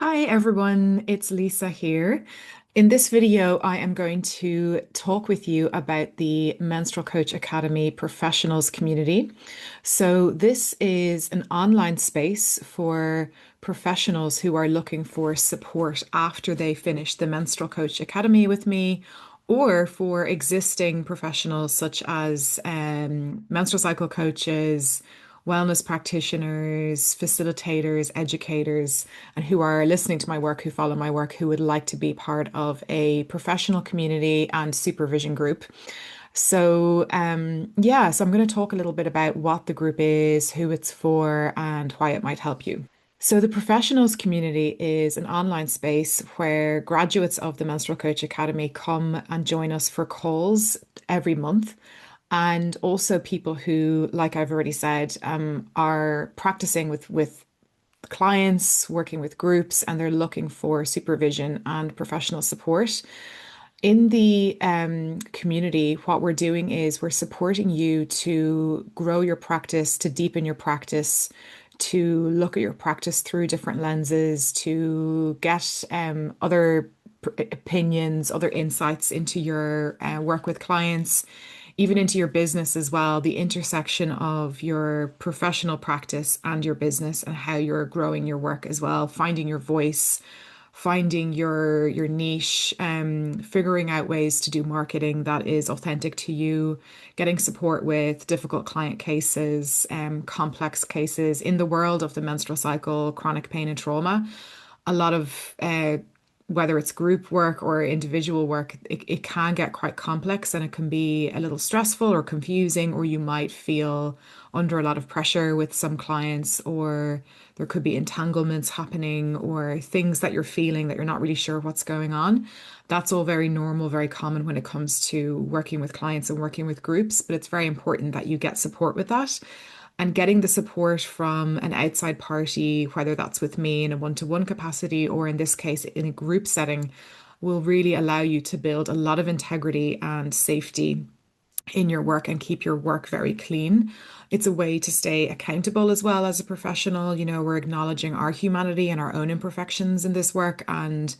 Hi everyone, it's Lisa here. In this video, I am going to talk with you about the Menstrual Coach Academy professionals community. So, this is an online space for professionals who are looking for support after they finish the Menstrual Coach Academy with me, or for existing professionals such as menstrual cycle coaches, wellness practitioners, facilitators, educators, and who are listening to my work, who follow my work, who would like to be part of a professional community and supervision group. So I'm going to talk a little bit about what the group is, who it's for, and why it might help you. So, the professionals community is an online space where graduates of the Menstrual Coach Academy come and join us for calls every month. And also people who, like I've already said, are practicing with clients, working with groups, and they're looking for supervision and professional support. In the community, what we're doing is we're supporting you to grow your practice, to deepen your practice, to look at your practice through different lenses, to get other opinions, other insights into your work with clients, even into your business as well, the intersection of your professional practice and your business and how you're growing your work as well, finding your voice, finding your niche, figuring out ways to do marketing that is authentic to you, getting support with difficult client cases, complex cases in the world of the menstrual cycle, chronic pain and trauma. A lot of whether it's group work or individual work, it can get quite complex and it can be a little stressful or confusing, or you might feel under a lot of pressure with some clients, or there could be entanglements happening or things that you're feeling that you're not really sure what's going on. That's all very normal, very common when it comes to working with clients and working with groups, but it's very important that you get support with that. And getting the support from an outside party, whether that's with me in a one-to-one capacity or in this case in a group setting, will really allow you to build a lot of integrity and safety in your work and keep your work very clean. It's a way to stay accountable as well as a professional. You know, we're acknowledging our humanity and our own imperfections in this work and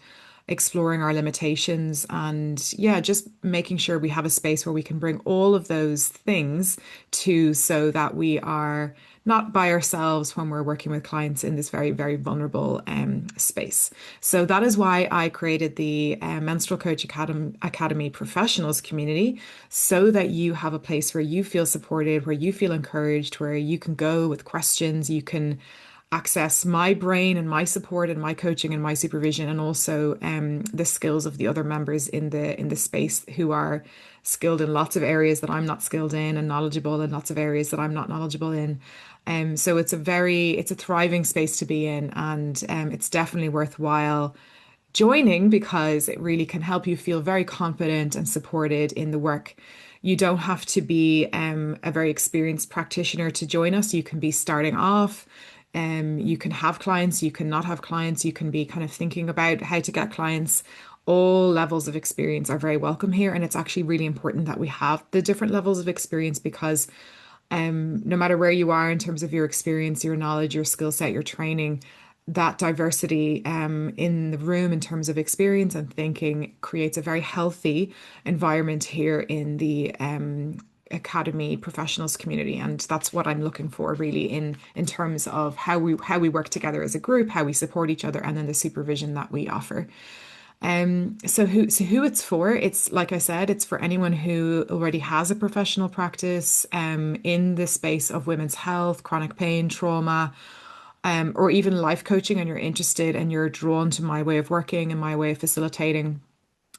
exploring our limitations and just making sure we have a space where we can bring all of those things to so that we are not by ourselves when we're working with clients in this very, very vulnerable space. So that is why I created the Menstrual Coach Academy professionals community, so that you have a place where you feel supported, where you feel encouraged, where you can go with questions, you can access my brain and my support and my coaching and my supervision, and also the skills of the other members in the space who are skilled in lots of areas that I'm not skilled in, and knowledgeable in lots of areas that I'm not knowledgeable in. So it's a thriving space to be in, and it's definitely worthwhile joining because it really can help you feel very confident and supported in the work. You don't have to be a very experienced practitioner to join us. You can be starting off. You can have clients, you can not have clients, you can be kind of thinking about how to get clients. All levels of experience are very welcome here. And it's actually really important that we have the different levels of experience because no matter where you are in terms of your experience, your knowledge, your skill set, your training, that diversity in the room in terms of experience and thinking creates a very healthy environment here in the academy professionals community, and that's what I'm looking for really in terms of how we work together as a group, how we support each other, and then the supervision that we offer. So who it's for? It's like I said, it's for anyone who already has a professional practice in the space of women's health, chronic pain, trauma, or even life coaching, and you're interested and you're drawn to my way of working and my way of facilitating,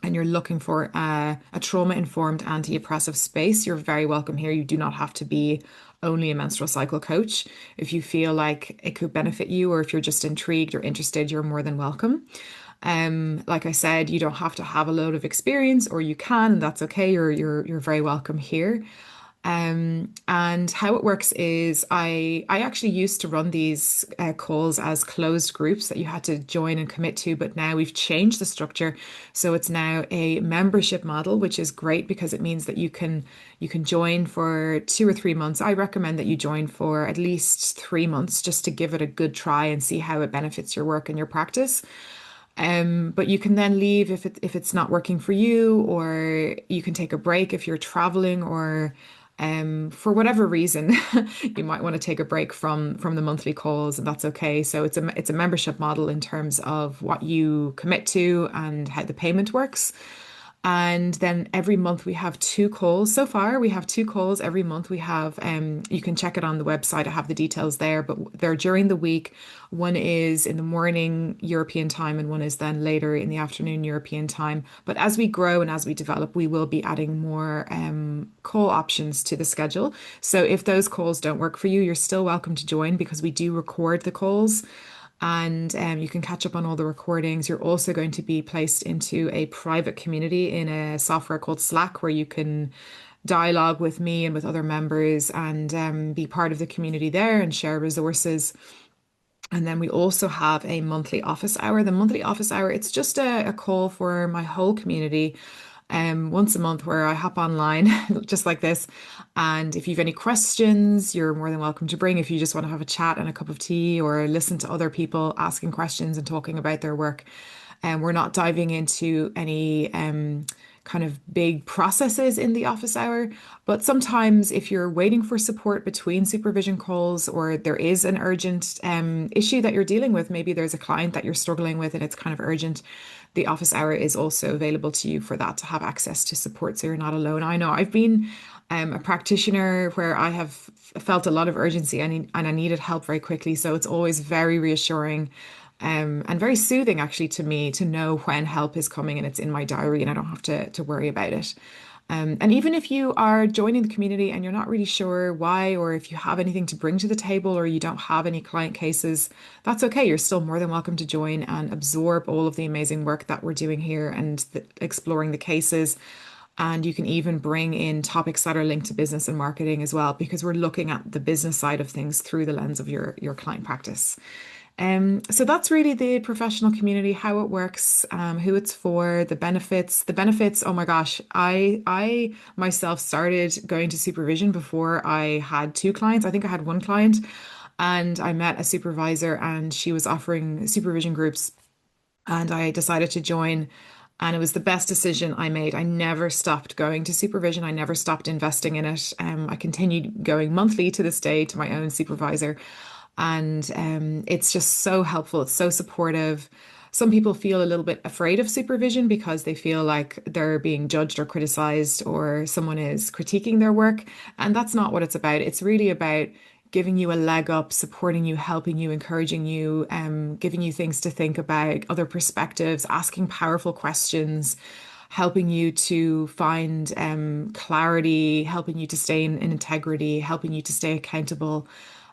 and you're looking for a trauma-informed anti-oppressive space, you're very welcome here. You do not have to be only a menstrual cycle coach. If you feel like it could benefit you, or if you're just intrigued or interested, you're more than welcome. Like I said, you don't have to have a load of experience, or you can, and that's okay. You're very welcome here. And how it works is I actually used to run these calls as closed groups that you had to join and commit to, but now we've changed the structure. So it's now a membership model, which is great because it means that you can join for 2 or 3 months. I recommend that you join for at least 3 months just to give it a good try and see how it benefits your work and your practice. But you can then leave if it's not working for you, or you can take a break if you're traveling, or for whatever reason you might want to take a break from the monthly calls, and that's okay. So it's a membership model in terms of what you commit to and how the payment works. And then every month we have 2 calls. So far, we have 2 calls every month. We have, you can check it on the website. I have the details there, but they're during the week. One is in the morning European time, and one is then later in the afternoon European time. But as we grow and as we develop, we will be adding more call options to the schedule. So if those calls don't work for you, you're still welcome to join because we do record the calls, and you can catch up on all the recordings. You're also going to be placed into a private community in a software called Slack where you can dialogue with me and with other members, and be part of the community there and share resources. And then we also have a monthly office hour. The monthly office hour, it's just a call for my whole community once a month where I hop online just like this. And if you've any questions, you're more than welcome to bring. If you just want to have a chat and a cup of tea or listen to other people asking questions and talking about their work. And we're not diving into any kind of big processes in the office hour. But sometimes, if you're waiting for support between supervision calls, or there is an urgent issue that you're dealing with, maybe there's a client that you're struggling with and it's kind of urgent, the office hour is also available to you for that, to have access to support so you're not alone. I know I've been a practitioner where I have felt a lot of urgency and I needed help very quickly. So it's always very reassuring and very soothing actually to me to know when help is coming and it's in my diary and I don't have to worry about it. And even if you are joining the community and you're not really sure why, or if you have anything to bring to the table, or you don't have any client cases, that's okay. You're still more than welcome to join and absorb all of the amazing work that we're doing here and exploring the cases. And you can even bring in topics that are linked to business and marketing as well, because we're looking at the business side of things through the lens of your client practice. So that's really the professional community, how it works, who it's for, the benefits. The benefits, oh my gosh, I myself started going to supervision before I had 2 clients. I think I had 1 client, and I met a supervisor and she was offering supervision groups, and I decided to join. And it was the best decision I made. I never stopped going to supervision. I never stopped investing in it. I continued going monthly to this day to my own supervisor. And it's just so helpful. It's so supportive. Some people feel a little bit afraid of supervision because they feel like they're being judged or criticized, or someone is critiquing their work. And that's not what it's about. It's really about giving you a leg up, supporting you, helping you, encouraging you, giving you things to think about, other perspectives, asking powerful questions, helping you to find clarity, helping you to stay in integrity, helping you to stay accountable.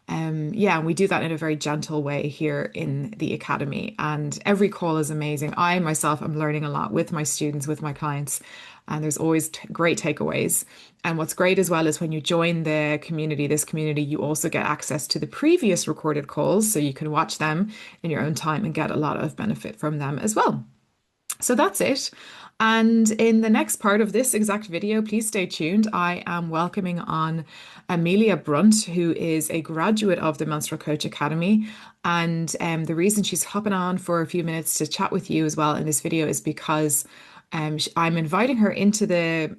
Yeah, and we do that in a very gentle way here in the academy. And every call is amazing. I myself am learning a lot with my students, with my clients, and there's always great takeaways. And what's great as well is when you join the community, this community, you also get access to the previous recorded calls, so you can watch them in your own time and get a lot of benefit from them as well. So that's it. And in the next part of this exact video, please stay tuned. I am welcoming on Amelia Brunt, who is a graduate of the Menstrual Coach Academy. And the reason she's hopping on for a few minutes to chat with you as well in this video is because I'm inviting her into the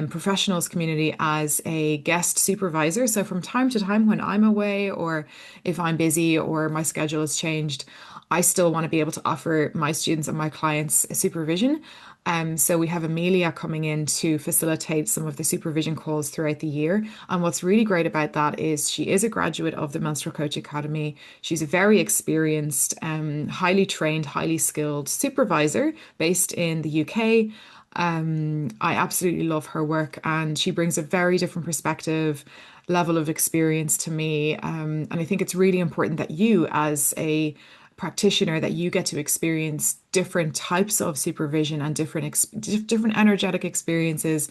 professionals community as a guest supervisor. So from time to time when I'm away, or if I'm busy or my schedule has changed, I still want to be able to offer my students and my clients supervision. So we have Amelia coming in to facilitate some of the supervision calls throughout the year. And what's really great about that is she is a graduate of the Menstrual Coach Academy. She's a very experienced, highly trained, highly skilled supervisor based in the UK. I absolutely love her work, and she brings a very different perspective, level of experience to me. And I think it's really important that you, as a practitioner, that you get to experience different types of supervision and different energetic experiences,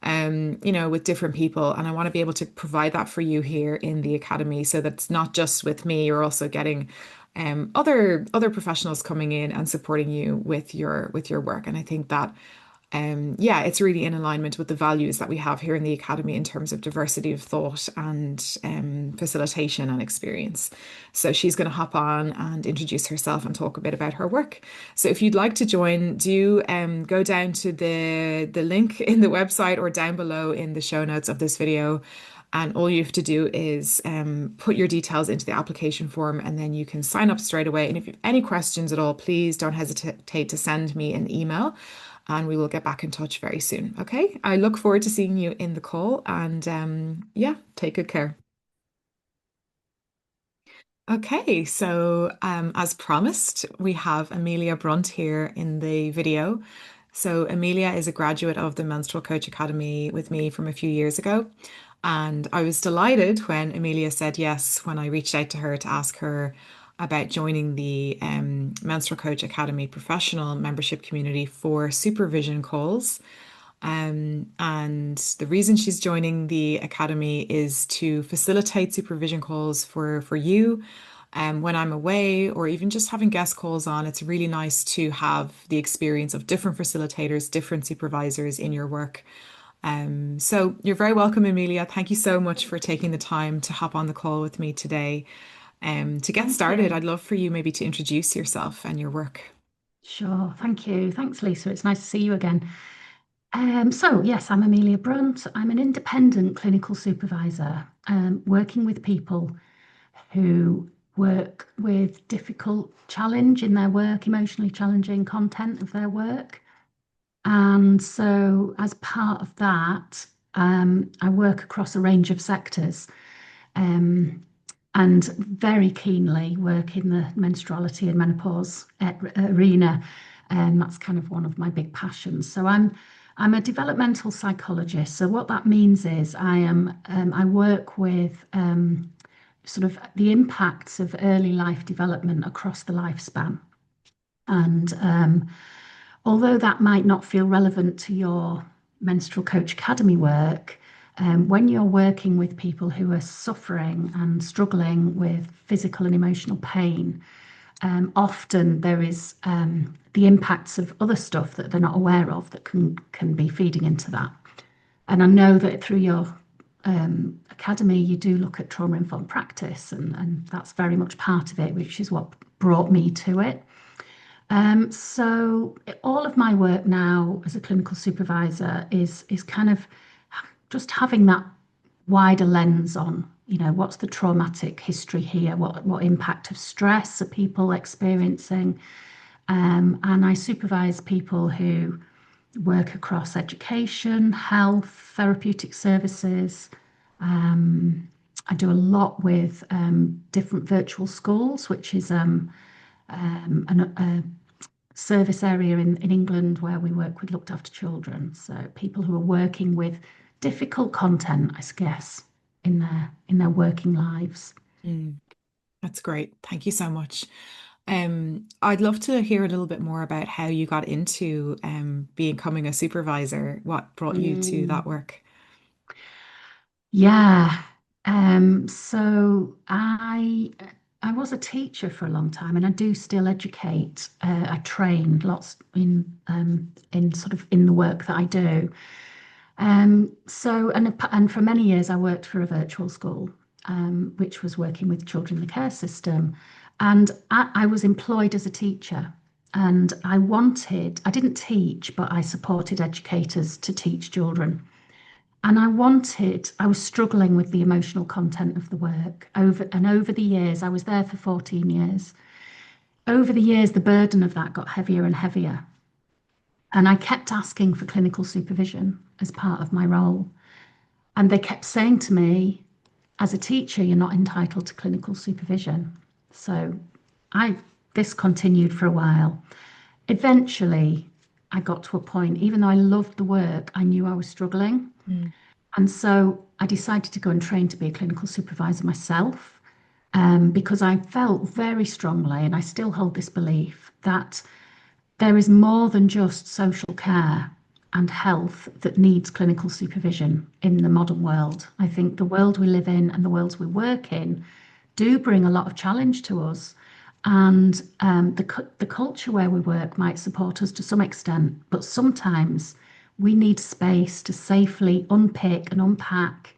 with different people. And I want to be able to provide that for you here in the academy so that it's not just with me, you're also getting other professionals coming in and supporting you with your work. And I think that yeah, it's really in alignment with the values that we have here in the Academy in terms of diversity of thought and facilitation and experience. So she's going to hop on and introduce herself and talk a bit about her work. So if you'd like to join, do go down to the link in the website or down below in the show notes of this video. And all you have to do is put your details into the application form and then you can sign up straight away. And if you have any questions at all, please don't hesitate to send me an email and we will get back in touch very soon. Okay. I look forward to seeing you in the call and yeah, take good care. Okay, so as promised, we have Amelia Brunt here in the video. So Amelia is a graduate of the Menstrual Coach Academy with me from a few years ago. And I was delighted when Amelia said yes when I reached out to her to ask her about joining the Menstrual Coach Academy professional membership community for supervision calls. And the reason she's joining the academy is to facilitate supervision calls for you. When I'm away or even just having guest calls on, it's really nice to have the experience of different facilitators, different supervisors in your work. So you're very welcome, Amelia. Thank you so much for taking the time to hop on the call with me today. To get Thank started, you. I'd love for you maybe to introduce yourself and your work. Sure. Thank you. Thanks, Lisa. It's nice to see you again. Yes, I'm Amelia Brunt. I'm an independent clinical supervisor, working with people who work with difficult challenge in their work, emotionally challenging content of their work. And so, as part of that, I work across a range of sectors. Um, and very keenly work in the menstruality and menopause arena. And that's kind of one of my big passions. I'm a developmental psychologist. So what that means is I work with sort of the impacts of early life development across the lifespan. And although that might not feel relevant to your Menstrual Coach Academy work, when you're working with people who are suffering and struggling with physical and emotional pain, often there is the impacts of other stuff that they're not aware of that can be feeding into that. And I know that through your academy, you do look at trauma-informed practice, and that's very much part of it, which is what brought me to it. So all of my work now as a clinical supervisor is kind of just having that wider lens on, what's the traumatic history here? What impact of stress are people experiencing? And I supervise people who work across education, health, therapeutic services. I do a lot with different virtual schools, which is a service area in England where we work with looked after children. So people who are working with difficult content, I guess, in their working lives. Mm, that's great. Thank you so much. I'd love to hear a little bit more about how you got into becoming a supervisor. What brought you to that Mm. work? Yeah. So I was a teacher for a long time, and I do still educate. I train lots in sort of in the work that I do. And for many years I worked for a virtual school, which was working with children in the care system, and I was employed as a teacher. And I didn't teach, but I supported educators to teach children. And I was struggling with the emotional content of the work over the years. I was there for 14 years. Over the years, the burden of that got heavier and heavier. And I kept asking for clinical supervision as part of my role. And they kept saying to me, as a teacher, you're not entitled to clinical supervision. So I this continued for a while. Eventually, I got to a point, even though I loved the work, I knew I was struggling. Mm, And so I decided to go and train to be a clinical supervisor myself, because I felt very strongly, and I still hold this belief, that there is more than just social care. and health that needs clinical supervision in the modern world. I think the world we live in and the worlds we work in do bring a lot of challenge to us. And the culture where we work might support us to some extent, but sometimes we need space to safely unpick and unpack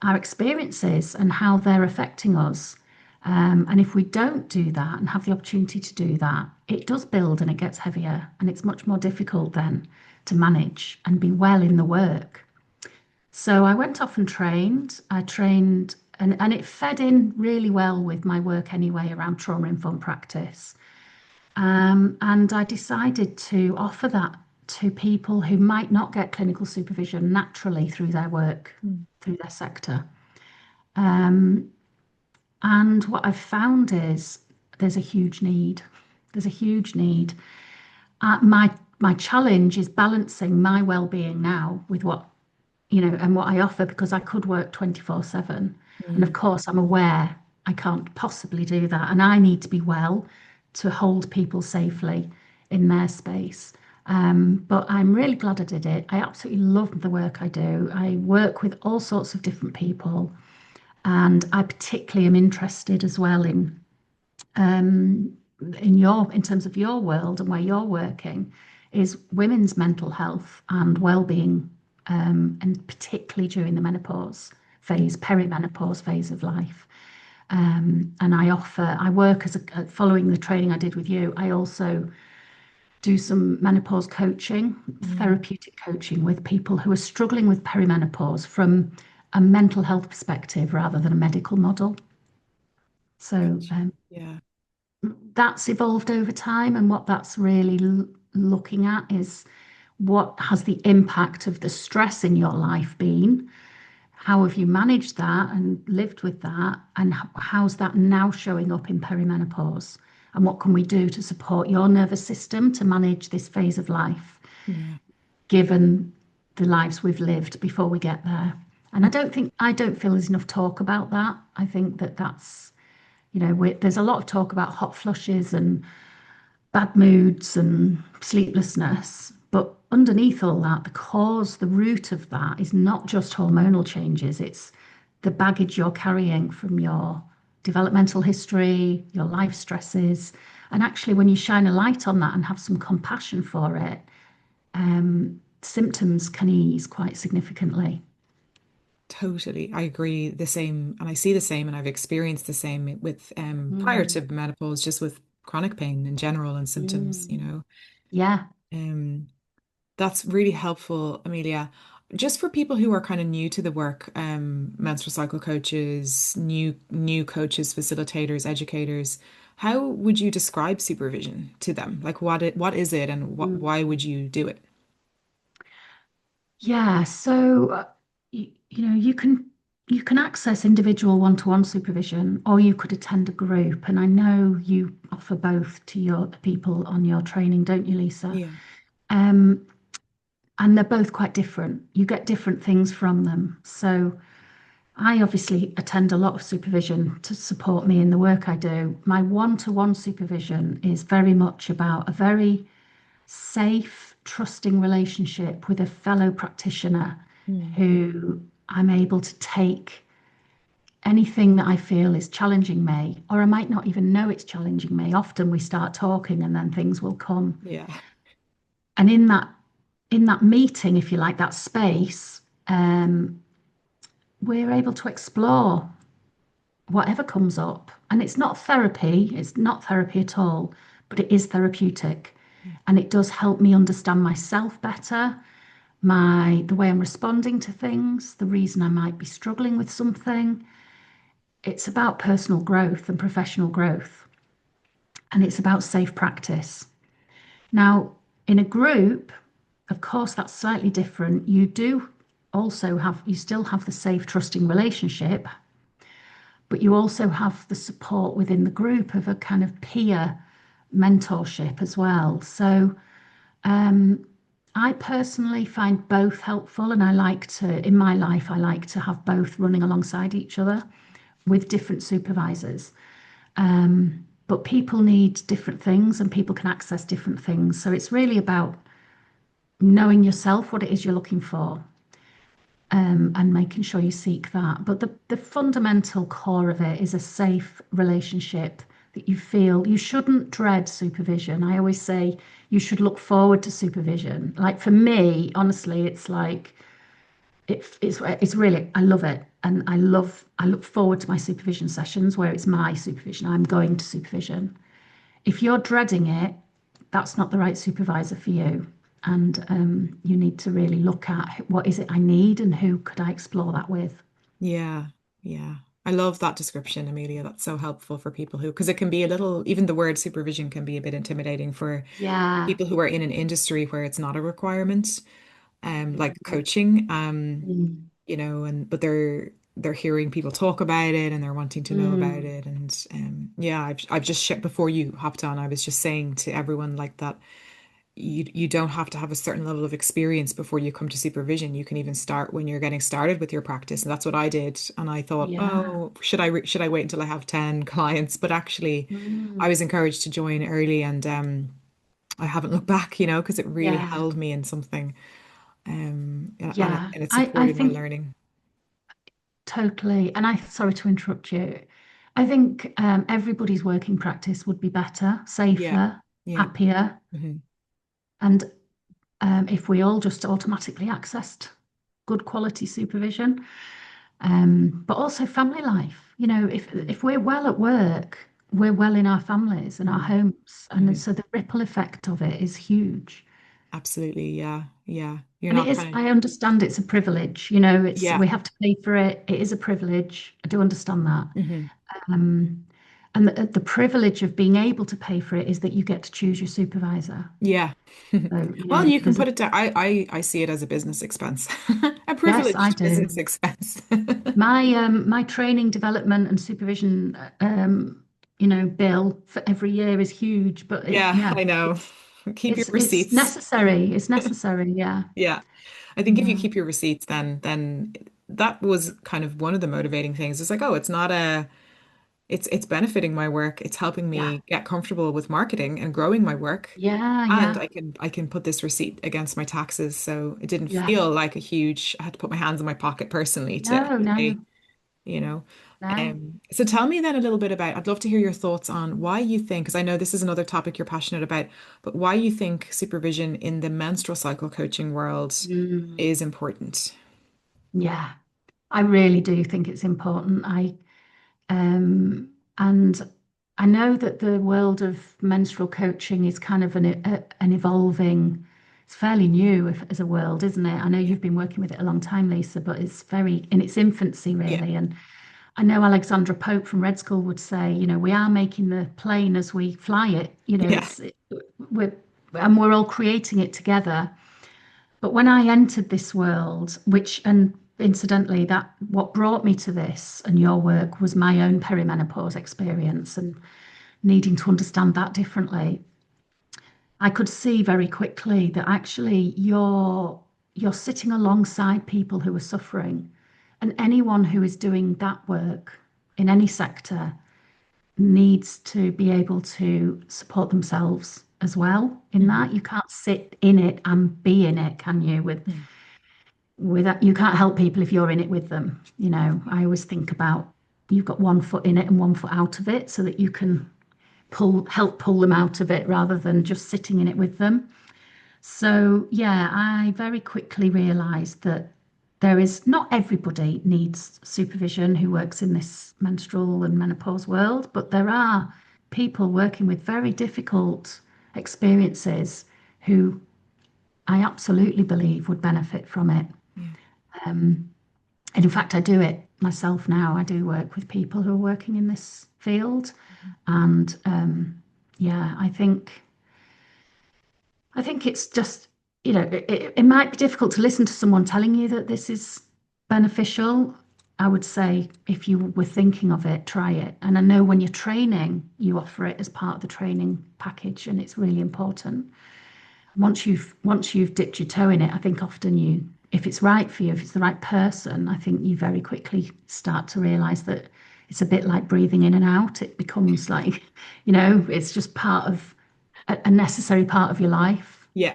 our experiences and how they're affecting us. And if we don't do that and have the opportunity to do that, it does build and it gets heavier, and it's much more difficult then to manage and be well in the work. So I went off and trained. I trained, and it fed in really well with my work anyway around trauma informed practice. And I decided to offer that to people who might not get clinical supervision naturally through their work, Mm. through their sector. Um, and what I've found is there's a huge need. There's a huge need. My challenge is balancing my well-being now with what and what I offer, because I could work 24/7. And of Mm. course, I'm aware I can't possibly do that. And I need to be well to hold people safely in their space. But I'm really glad I did it. I absolutely love the work I do. I work with all sorts of different people. And I particularly am interested as well um, in terms of your world and where you're working, is women's mental health and well-being, and particularly during the menopause phase, perimenopause phase of life. And I work following the training I did with you. I also do some menopause coaching, Mm. therapeutic coaching with people who are struggling with perimenopause from a mental health perspective rather than a medical model. So Gotcha. Yeah. that's evolved over time, and what that's really looking at is what has the impact of the stress in your life been? How have you managed that and lived with that? And how's that now showing up in perimenopause? And what can we do to support your nervous system to manage this phase of life, Yeah. given the lives we've lived before we get there? And I don't feel there's enough talk about that. I think that's, there's a lot of talk about hot flushes and bad moods and sleeplessness. But underneath all that, the cause, the root of that is not just hormonal changes, it's the baggage you're carrying from your developmental history, your life stresses. And actually, when you shine a light on that and have some compassion for it, symptoms can ease quite significantly. Totally. I agree the same, and I see the same, and I've experienced the same with prior Mm, to menopause, just with chronic pain in general and symptoms, mm. Yeah. Um, that's really helpful, Amelia. Just for people who are kind of new to the work, menstrual cycle coaches, new coaches, facilitators, educators, how would you describe supervision to them? Like what is it and Mm. why would you do it? Yeah, so you can access individual one-to-one supervision, or you could attend a group. And I know you offer both to your people on your training, don't you, Lisa? Yeah. Um, and they're both quite different. You get different things from them. So I obviously attend a lot of supervision to support me in the work I do. My one-to-one supervision is very much about a very safe, trusting relationship with a fellow practitioner Mm. who I'm able to take anything that I feel is challenging me, or I might not even know it's challenging me. Often we start talking and then things will come. Yeah. And in that meeting, if you like, that space, we're able to explore whatever comes up. And it's not therapy at all, but it is therapeutic. And it does help me understand myself better, the way I'm responding to things, the reason I might be struggling with something. It's about personal growth and professional growth, and it's about safe practice. Now, in a group, of course, that's slightly different. You still have the safe, trusting relationship, but you also have the support within the group of a kind of peer mentorship as well. So, um, I personally find both helpful, and in my life, I like to have both running alongside each other with different supervisors. But people need different things and people can access different things. So it's really about knowing yourself what it is you're looking for, and making sure you seek that. But the fundamental core of it is a safe relationship that you feel you shouldn't dread supervision. I always say you should look forward to supervision. Like for me, honestly, it's like it's really I love it, and I look forward to my supervision sessions where it's my supervision. I'm going to supervision. If you're dreading it, that's not the right supervisor for you. And you need to really look at what is it I need and who could I explore that with. Yeah, yeah. I love that description, Amelia. That's so helpful for people who, because it can be a little, even the word supervision can be a bit intimidating for Yeah. people who are in an industry where it's not a requirement, like Yeah. coaching, Mm. and but they're hearing people talk about it and they're wanting to know about Mm. it. And yeah, I've just before you hopped on, I was just saying to everyone like that you don't have to have a certain level of experience before you come to supervision. You can even start when you're getting started with your practice. And that's what I did. And I thought, Yeah. oh, should I wait until I have 10 clients? But actually, I Mm. was encouraged to join early and I haven't looked back, because it really Yeah. held me in something. Yeah. And it I supported my think learning. totally. And I, sorry to interrupt you. I think everybody's working practice would be better, Yeah. safer, Yeah. happier. Hmm. And if we all just automatically accessed good quality supervision, but also family life. You know, if we're well at work, we're well in our families and our Hmm. homes, and Hmm. so the ripple effect of it is huge. Absolutely. Yeah. Yeah. You're And it not is, kind of, I understand it's a privilege. You know, it's yeah. we have to pay for it. It is a privilege. I do understand that. Hmm. Um, and the privilege of being able to pay for it is that you get to choose your supervisor. Yeah. So, you Well, know, you can there's a put it down. I see it as a business expense, a yes, I privileged do. business expense. My training, development, and supervision, bill for every year is huge, but Yeah, yeah, I know. Keep your it's receipts. necessary. It's necessary. Yeah, Yeah. I think if you yeah, keep your receipts, then that was kind of one of the motivating things. It's like, oh, it's not a it's benefiting my work. It's helping yeah, me get comfortable with marketing and growing my work. yeah, And yeah, I can put this receipt against my taxes. So it didn't yeah. feel like a huge, I had to put my hands in my pocket personally to No, no, pay, you know. no. So tell me then a little bit about, I'd love to hear your thoughts on why you think, because I know this is another topic you're passionate about, but why you think supervision in the menstrual cycle coaching world Mm, is important. yeah, I really do think it's important. And I know that the world of menstrual coaching is kind of an evolving, it's fairly new as a world, isn't it? I know Yeah. you've been working with it a long time, Lisa, but it's very in its infancy, Yeah. really. And I know Alexandra Pope from Red School would say, you know, we are making the plane as we fly it. You know, Yeah. we're and we're all creating it together. But when I entered this world, and incidentally, that what brought me to this and your work was my own perimenopause experience and needing to understand that differently. I could see very quickly that actually you're sitting alongside people who are suffering, and anyone who is doing that work in any sector needs to be able to support themselves as well in Mhm. that. You can't sit in it and be in it, can you? Mhm. With that, you can't help people if you're in it with them. You know, I always think about you've got one foot in it and one foot out of it so that you can pull them out of it rather than just sitting in it with them. So yeah, I very quickly realized that there is not everybody needs supervision who works in this menstrual and menopause world, but there are people working with very difficult experiences who I absolutely believe would benefit from it. Yeah. And in fact, I do it myself now. I do work with people who are working in this field, and yeah, I think it's just it might be difficult to listen to someone telling you that this is beneficial. I would say if you were thinking of it, try it. And I know when you're training, you offer it as part of the training package, and it's really important. Once you've dipped your toe in it, I think often if it's right for you, if it's the right person, I think you very quickly start to realize that it's a bit like breathing in and out. It becomes like, it's just part of a necessary part of your life. Yeah.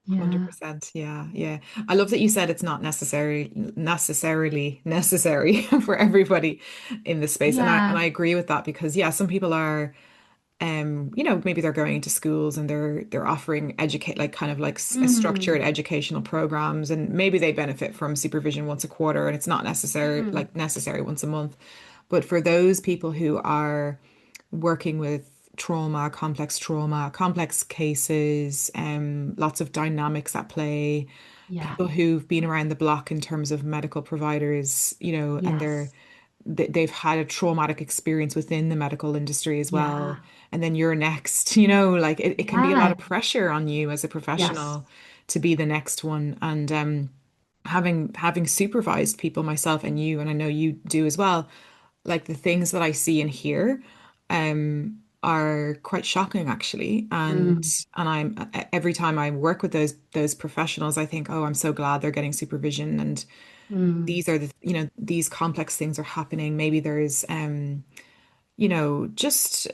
Yeah. 100%. Yeah, yeah. I love that you said it's not necessarily necessary for everybody in this space. And Yeah. I agree with that because yeah, some people are maybe they're going into schools and they're offering educate like kind of like a structured Mm. educational programs and maybe they benefit from supervision once a quarter and it's not Mm. necessary once a month. But for those people who are working with trauma, complex cases, lots of dynamics at play, Yeah. people who've been around the block in terms of medical providers, and Yes. they've had a traumatic experience within the medical industry as well. Yeah. And then you're next, like it can be a lot Yeah. of pressure on you as a Yes. professional to be the next one. And having supervised people myself and you, and I know you do as well, like the things that I see and hear are quite shocking actually. And Mm. every time I work with those professionals, I think, oh, I'm so glad they're getting supervision and Mm. these are these complex things are happening. Maybe there's just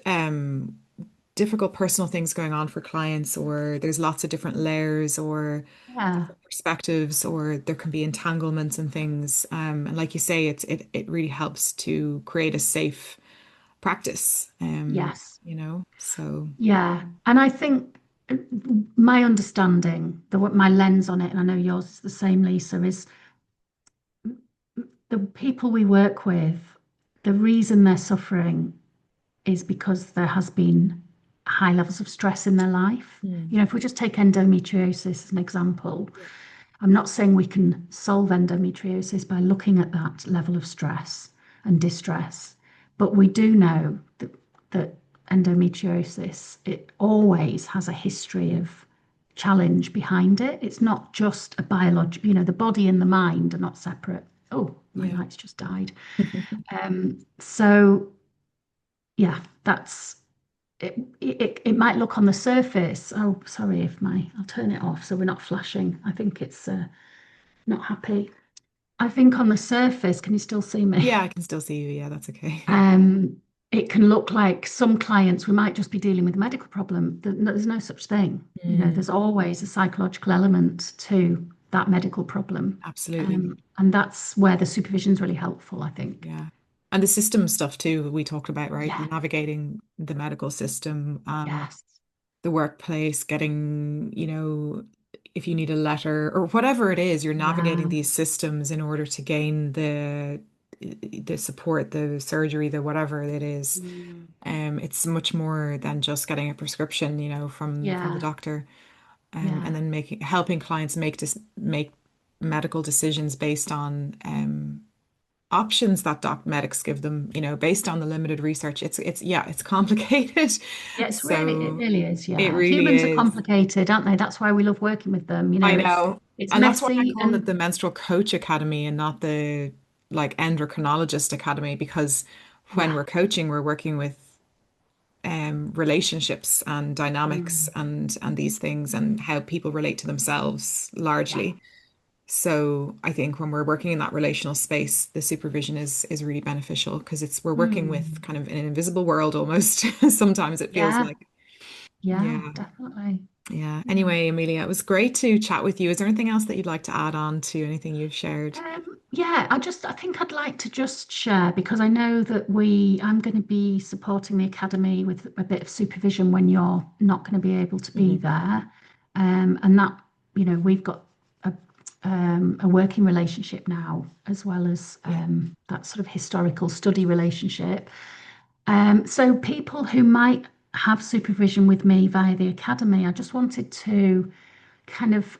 difficult personal things going on for clients, or there's lots of different layers or Yeah. different perspectives, or there can be entanglements and things. And like you say, it really helps to create a safe practice. Yes. So Yeah. And I think my understanding, my lens on it, and I know yours is the same, Lisa, is the people we work with, the reason they're suffering is because there has been high levels of stress in their life. mm, If we just take endometriosis as an example, yeah, I'm not saying we can solve endometriosis by looking at that level of stress and distress, but we do know that endometriosis, it always has a history of challenge behind it. It's not just a biological, the body and the mind are not separate. Oh, my yeah. lights just died. So yeah, that's it might look on the surface. Oh, sorry if I'll turn it off so we're not flashing. I think it's not happy. I think on the surface, can you still see me? Yeah, I can still see you. Yeah, that's okay. Um, it can look like some clients, we might just be dealing with a medical problem. There's no such thing. Mm, There's always a psychological element to that medical problem. absolutely. And that's where the supervision is really helpful, I think. Yeah. And the system stuff too, we talked about, right? Yeah. Navigating the medical system, Yes. the workplace, getting, if you need a letter or whatever it is, you're navigating Yeah. these systems in order to gain the support, the surgery, the whatever it is. Mm. It's much more than just getting a prescription, from the Yeah. doctor, Yeah. and then helping clients make medical decisions based on options that doc medics give them, based on the limited research. It's complicated. Yeah, it So really is. it Yeah. really Humans are is. complicated, aren't they? That's why we love working with them. I know. It's And that's why I messy call it and the Menstrual Coach Academy and not the like endocrinologist academy, because when yeah. we're coaching, we're working with relationships and dynamics Mm. and these things and how people relate to themselves Yeah. largely. So I think when we're working in that relational space, the supervision is really beneficial because we're working with Mm. kind of an invisible world almost. Sometimes it feels Yeah. like. Yeah, Yeah. definitely. Yeah. Yeah. Anyway, Amelia, it was great to chat with you. Is there anything else that you'd like to add on to anything you've shared? Yeah, I think I'd like to just share because I know that I'm going to be supporting the academy with a bit of supervision when you're not going to be able to be Hmm. there. And that, we've got a working relationship now, as well as Yeah. that sort of historical study relationship. So people who might have supervision with me via the academy, I just wanted to kind of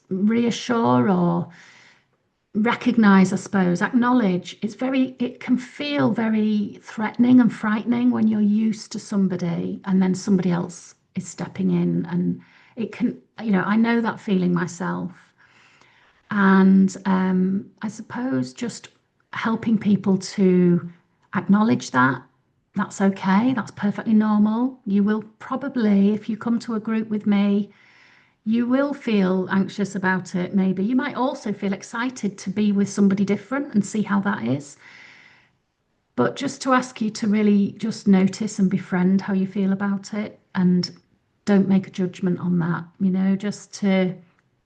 reassure or recognize, I suppose, acknowledge. It can feel very threatening and frightening when you're used to somebody and then somebody else is stepping in. And it can, I know that feeling myself. And I suppose just helping people to acknowledge that that's okay, that's perfectly normal. You will probably, if you come to a group with me, you will feel anxious about it, maybe. You might also feel excited to be with somebody different and see how that is. But just to ask you to really just notice and befriend how you feel about it. And don't make a judgment on that, just to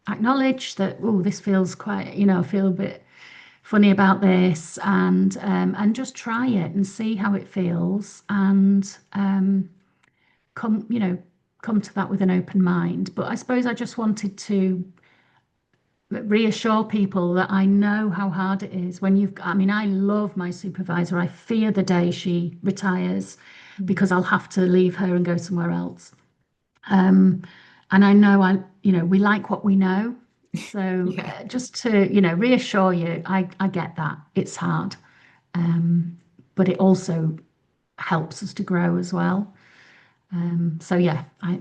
acknowledge that, oh, this feels quite, I feel a bit funny about this, and just try it and see how it feels, and come, come to that with an open mind. But I suppose I just wanted to reassure people that I know how hard it is when I mean, I love my supervisor. I fear the day she retires Mm. because I'll have to leave her and go somewhere else. Um, and I know we like what we know. So Yeah, just to, reassure you, I get that it's hard, but it also helps us to grow as well. So yeah, I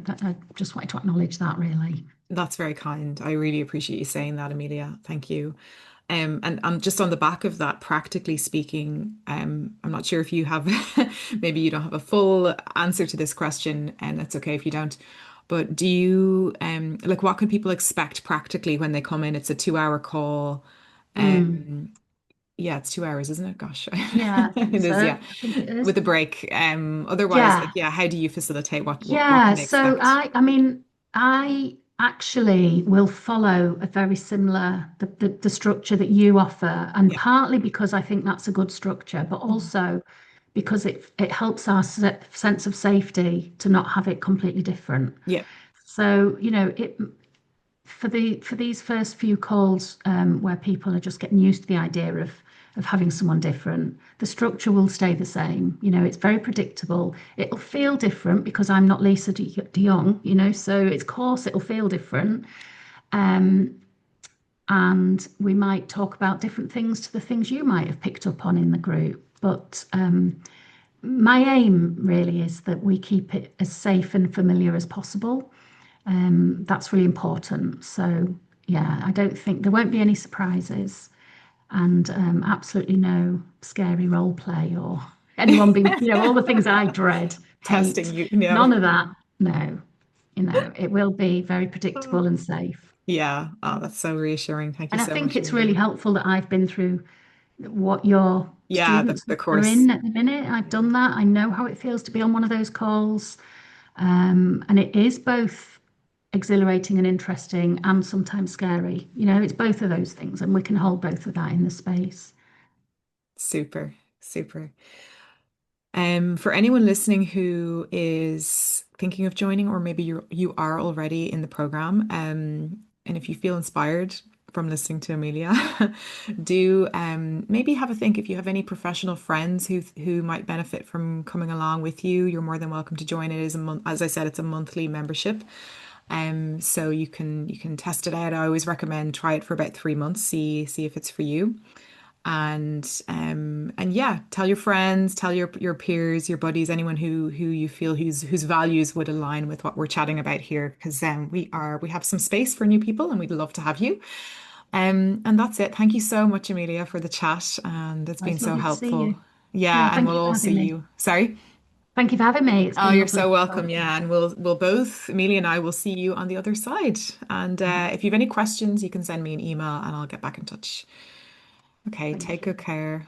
just wanted to acknowledge that really. that's very kind. I really appreciate you saying that, Amelia. Thank you. And just on the back of that, practically speaking, I'm not sure if you have, maybe you don't have a full answer to this question, and that's okay if you don't. But do you, like, what can people expect practically when they come in? It's a 2 hour call. Mm. Yeah, it's 2 hours, isn't it? Gosh, Yeah, I think it is. so. Yeah, I think it is. with a break. Otherwise, like, Yeah, yeah, how do you facilitate? What yeah. can they So expect? I mean, I actually will follow a very similar the structure that you offer, and Yeah. partly because I think that's a good structure, but Mhm. also because it helps our sense of safety to not have it completely different. Yeah. So, it for these first few calls, where people are just getting used to the idea of having someone different, the structure will stay the same. It's very predictable. It'll feel different because I'm not Lisa De Jong, so it's course it'll feel different. Um, and we might talk about different things to the things you might have picked up on in the group. But my aim really is that we keep it as safe and familiar as possible. That's really important. So, yeah, I don't think there won't be any surprises, and absolutely no scary role play or anyone being, all the things I dread, Testing hate. you, None of that. No, it will be very Oh, predictable and safe. yeah. Oh, that's so reassuring. Thank you And I so think much, it's really Amelia. helpful that I've been through what your Yeah, students the are course. in at the minute. I've done that. I know how it feels to be on one of those calls. And it is both exhilarating and interesting and sometimes scary. It's both of those things, and we can hold both of that in the space. Super, super. For anyone listening who is thinking of joining, or maybe you are already in the program, and if you feel inspired from listening to Amelia, do maybe have a think if you have any professional friends who might benefit from coming along with you. You're more than welcome to join. It is a month, as I said, it's a monthly membership. So you can test it out. I always recommend try it for about 3 months, see if it's for you. And yeah, tell your friends, tell your peers, your buddies, anyone who you feel whose values would align with what we're chatting about here, because we have some space for new people and we'd love to have you. And that's it. Thank you so much, Amelia, for the chat, and it's Well, been it's so lovely to see helpful. you. Yeah, Yeah, and thank we'll you for all see having me. you. Sorry. Thank you for having me. It's Oh, been you're lovely so to welcome. talk to you. Yeah, and we'll both, Amelia and I, will see you on the other side. And Right. if you have any questions, you can send me an email and I'll get back in touch. Okay, Thank take you. good care.